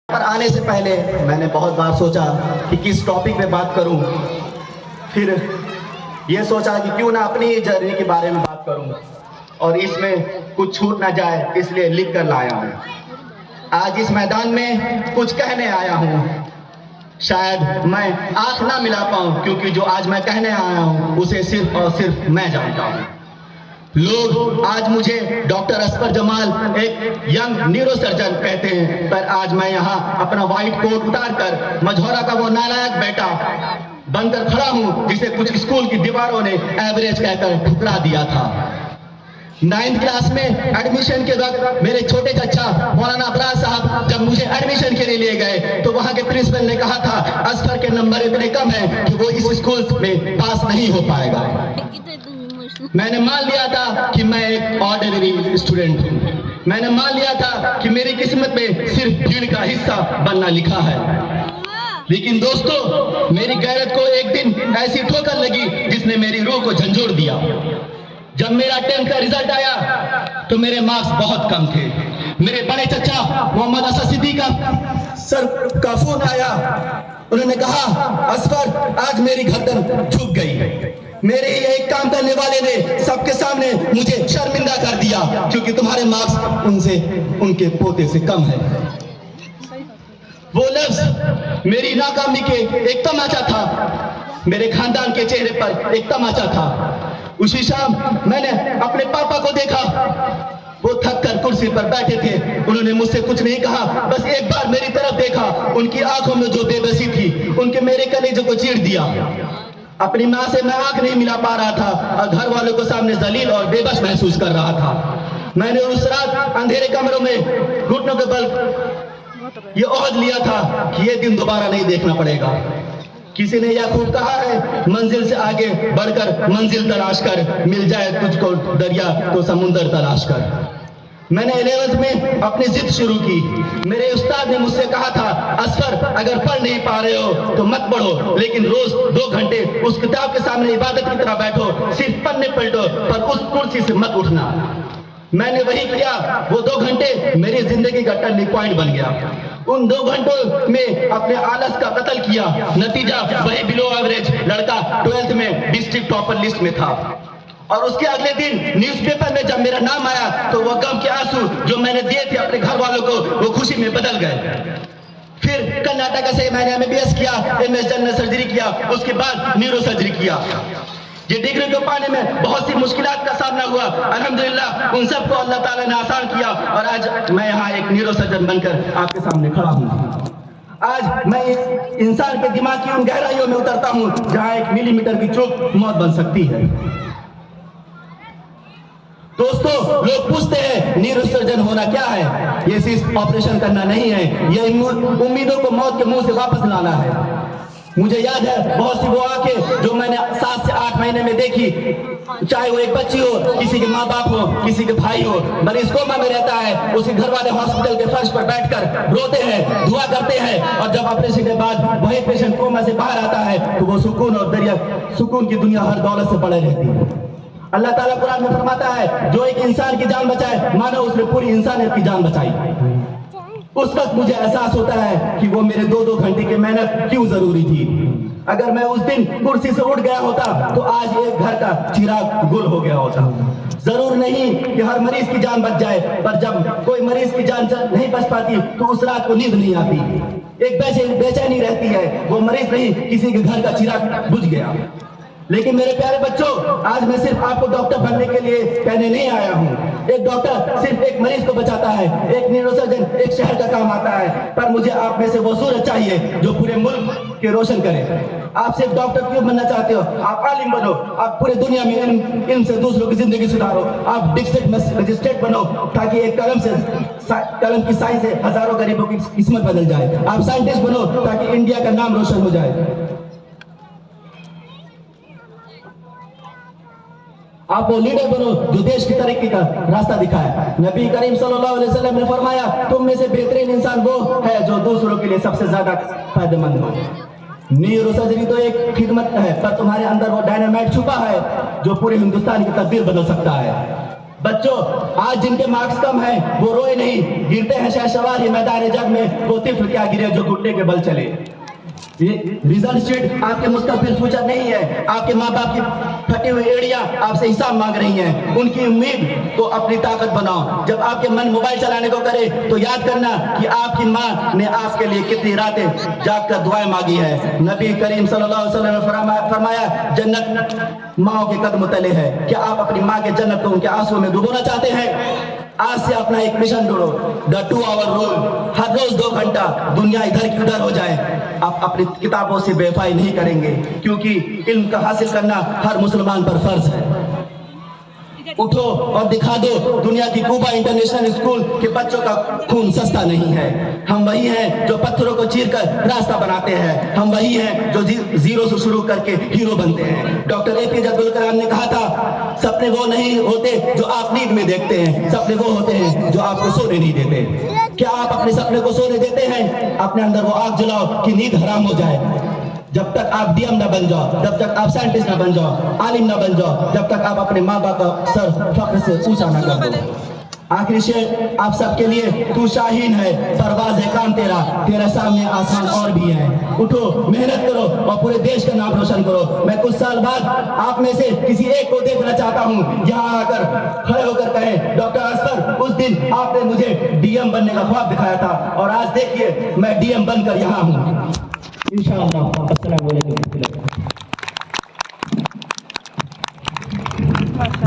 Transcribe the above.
पर आने से पहले मैंने बहुत बार सोचा कि किस टॉपिक पे बात करूं। फिर ये सोचा कि क्यों ना अपनी जर्नी के बारे में बात करूं और इसमें कुछ छूट ना जाए, इसलिए लिख कर लाया हूं। आज इस मैदान में कुछ कहने आया हूं। शायद मैं आंख ना मिला पाऊं, क्योंकि जो आज मैं कहने आया हूं उसे सिर्फ और सिर्फ मैं जानता हूं। लोग आज मुझे डॉक्टर असफर जमाल एक यंग न्यूरोसर्जन कहते हैं, पर आज मैं यहाँ अपना व्हाइट कोट उतारकर मझौरा का वो नालायक बेटा बनकर खड़ा हूँ जिसे कुछ स्कूल की दीवारों ने एवरेज कहकर ठुकरा दिया था। 9th क्लास में एडमिशन के वक्त मेरे छोटे चचा मौलाना अबरार साहब जब मुझे एडमिशन के लिए ले गए तो वहाँ के प्रिंसिपल ने कहा था असफर के नंबर इतने कम हैं कि वो इस स्कूल में पास नहीं हो पाएगा। मैंने मान लिया था कि मैं एक ऑर्डिनरी स्टूडेंट हूँ। मैंने मान लिया था कि मेरी किस्मत में सिर्फ भीड़ का हिस्सा बनना लिखा है। लेकिन दोस्तों, मेरी गैरत को एक दिन ऐसी ठोकर लगी जिसने मेरी रूह को झंझोड़ दिया। जब मेरा 10th का रिजल्ट आया तो मेरे मार्क्स बहुत कम थे। मेरे बड़े चचा मोहम्मद असद सिद्दीक सर का फोन आया। उन्होंने कहा, असफर आज मेरी गर्दन झुक गई। मेरे ये एक काम करने वाले ने सबके सामने मुझे शर्मिंदा कर दिया, क्योंकि तुम्हारे मार्क्स उनसे उनके पोते से कम है। वो लफ्ज मेरी नाकामी के एक तमाचा था, मेरे खानदान के चेहरे पर एक तमाचा था। उसी शाम मैंने अपने पापा को देखा। वो थक कर कुर्सी पर बैठे थे। उन्होंने मुझसे कुछ नहीं कहा, बस एक बार मेरी तरफ देखा। उनकी आंखों में जो बेबसी थी उनके मेरे कलेजे को चीर दिया। अपनी माँ से मैं आंख नहीं मिला पा रहा था और घर वालों को सामने जलील और बेबस महसूस कर रहा था। मैंने उस रात अंधेरे कमरों में घुटनों के बल ये ओहद लिया था कि ये दिन दोबारा नहीं देखना पड़ेगा। किसी ने यह खूब कहा है, मंजिल से आगे बढ़कर मंजिल तलाश कर, मिल जाए तुझको दरिया तो समुंदर तलाश कर। मैंने 11th में अपनी जिद शुरू की। मेरे उस्ताद ने मुझसे कहा था, असफर अगर पढ़ नहीं पा रहे हो तो मत पढ़ो, लेकिन रोज 2 घंटे उस किताब के सामने इबादत की तरह बैठो, सिर्फ पन्ने पलटो, पर उस कुर्सी से मत उठना। मैंने वही किया। वो 2 घंटे मेरी जिंदगी का टर्निंग पॉइंट बन गया। उन 2 घंटों में अपने आलस का कत्ल किया। नतीजा वही बिलो एवरेज लड़का 12th में डिस्ट्रिक्ट टॉपर लिस्ट में था। और उसके अगले दिन न्यूज़पेपर में जब मेरा नाम आया तो वो गम के आंसू जो मैंने दिए थे अपने घर वालों को, वो खुशी में बदल गए। फिर कर्नाटक से मैंने MBBS किया, MS जनरल सर्जरी किया, उसके बाद न्यूरो सर्जरी किया। ये डिग्री को पाने में बहुत सी मुश्किलात का सामना हुआ। अल्हम्दुलिल्लाह उन सबको अल्लाह ताला ने आसान किया और आज मैं यहाँ एक न्यूरो सर्जन बनकर आपके सामने खड़ा हूँ। आज मैं इस इंसान के दिमाग की उन गहराइयों में उतरता हूँ जहाँ 1 मिलीमीटर की चूक मौत बन सकती है। दोस्तों, लोग पूछते हैं न्यूरोसर्जन होना क्या है। ये सिर्फ ऑपरेशन करना नहीं है, ये उम्मीदों को मौत के मुंह से वापस लाना है। मुझे याद है बहुत सी वो आंखें जो मैंने 7 से 8 महीने में देखी, चाहे वो एक बच्ची हो, किसी के माँ बाप हो, किसी के भाई हो, मरीज कोमा में रहता है, उसके घर वाले हॉस्पिटल के फर्श पर बैठकर रोते हैं, दुआ करते हैं, और जब ऑपरेशन के बाद वही पेशेंट कोमा से बाहर आता है तो वो सुकून और दरिया सुकून की दुनिया हर दौलत से पड़े रहती है। अल्लाह ताला कुरान में फरमाता है, जो एक इंसान की जान बचाए मानो उसने पूरी इंसानियत की जान बचाई। उस वक्त मुझे एहसास होता है कि वो मेरे 2-2 घंटे की मेहनत क्यों जरूरी थी। अगर मैं उस दिन कुर्सी से उठ गया होता तो आज एक घर का चिराग गुल हो गया होता। जरूर नहीं कि हर मरीज की जान बच जाए, पर जब कोई मरीज की जान नहीं बच पाती तो उस रात को नींद नहीं आती, एक बेचैनी रहती है। वो मरीज नहीं, किसी के घर का चिराग बुझ गया। लेकिन मेरे प्यारे बच्चों, आज मैं सिर्फ आपको डॉक्टर बनने के लिए कहने नहीं आया हूँ। एक डॉक्टर सिर्फ एक मरीज को बचाता है, एक न्यूरोसर्जन एक शहर का काम आता है, पर मुझे आप में से वो सूरज चाहिए जो पूरे मुल्क के रोशन करे। आप सिर्फ डॉक्टर क्यों बनना चाहते हो? आप आलिम बनो, आप पूरे दुनिया में इल्म से दूसरों की जिंदगी सुधारो। आप डिस्ट्रिक्ट मजिस्ट्रेट बनो ताकि एक कलम की साइन से हजारों गरीबों की किस्मत बदल जाए। आप साइंटिस्ट बनो ताकि इंडिया का नाम रोशन हो जाए। आप वो लीडर बनो जो देश की तरक्की का रास्ता दिखाए। नबी करीम सल्लल्लाहु अलैहि वसल्लम ने फरमाया, तुम में से बेहतरीन इंसान वो है जो दूसरों के लिए सबसे ज्यादा फायदेमंद हो। न्यूरोसर्जरी तो एक खिदमत है, पर तुम्हारे अंदर वो डायनामाइट छुपा है जो पूरे हिंदुस्तान की तकदीर बदल सकता है। बच्चों, आज जिनके मार्क्स कम हैं वो रोए नहीं, गिरते हैं शहसवार ही मैदान जग में, वो तिफल क्या गिरे जो घुटने के बल चले। ये रिजल्ट शीट आपके मुस्तकबिल फ्यूचर नहीं है। आपके माँ बाप की फटी हुई एड़ियां आपसे हिसाब मांग रही हैं। उनकी उम्मीद को अपनी ताकत बनाओ। जब आपके मन मोबाइल चलाने को करे तो याद करना कि आपकी माँ ने आपके लिए कितनी रातें जाग कर दुआएं मांगी है। नबी करीम सल्लल्लाहु अलैहि वसल्लम ने फरमाया, जन्नत माओ के कदम तले है। क्या आप अपनी माँ के जन्नत को उनके आंसुओं में डुबोना चाहते हैं? आज से अपना एक मिशन जोड़ो, द 2 आवर रूल। हर रोज 2 घंटा दुनिया इधर की उधर हो जाए, आप अपनी किताबों से बेवफाई नहीं करेंगे, क्योंकि इल्म का हासिल करना हर मुसलमान पर फर्ज है। उठो और दिखा दो दुनिया की कुबा इंटरनेशनल स्कूल के बच्चों का खून सस्ता नहीं है। हम वही हैं जो पत्थरों को चीरकर रास्ता बनाते हैं। हम वही हैं जो जीरो से शुरू करके हीरो बनते हैं। डॉक्टर APJ अब्दुल कलाम ने कहा था, सपने वो नहीं होते जो आप नींद में देखते हैं, सपने वो होते हैं जो आपको सोने नहीं देते। क्या आप अपने सपने को सोने देते हैं? अपने अंदर वो आग जलाओ कि नींद हराम हो जाए। जब तक आप DM ना बन जाओ, जब तक आप साइंटिस्ट ना बन जाओ, आलिम ना बन जाओ, जब तक आप अपने माँ बाप का सर फख्र से ऊंचा ना कर दो। आखिरी शेर आप सबके लिए, तू शाहीन है, परवाज़ है काम तेरा, तेरे सामने आसान और भी है। उठो, मेहनत करो और पूरे देश का नाम रोशन करो। मैं कुछ साल बाद आप में से किसी एक को देखना चाहता हूँ यहाँ आकर खड़े होकर कहे, डॉक्टर असगर, उस दिन आपने मुझे DM बनने का ख्वाब दिखाया था और आज देखिए मैं DM बनकर यहाँ हूँ। इंशाअल्लाह। अस्सलाम वालेकुम।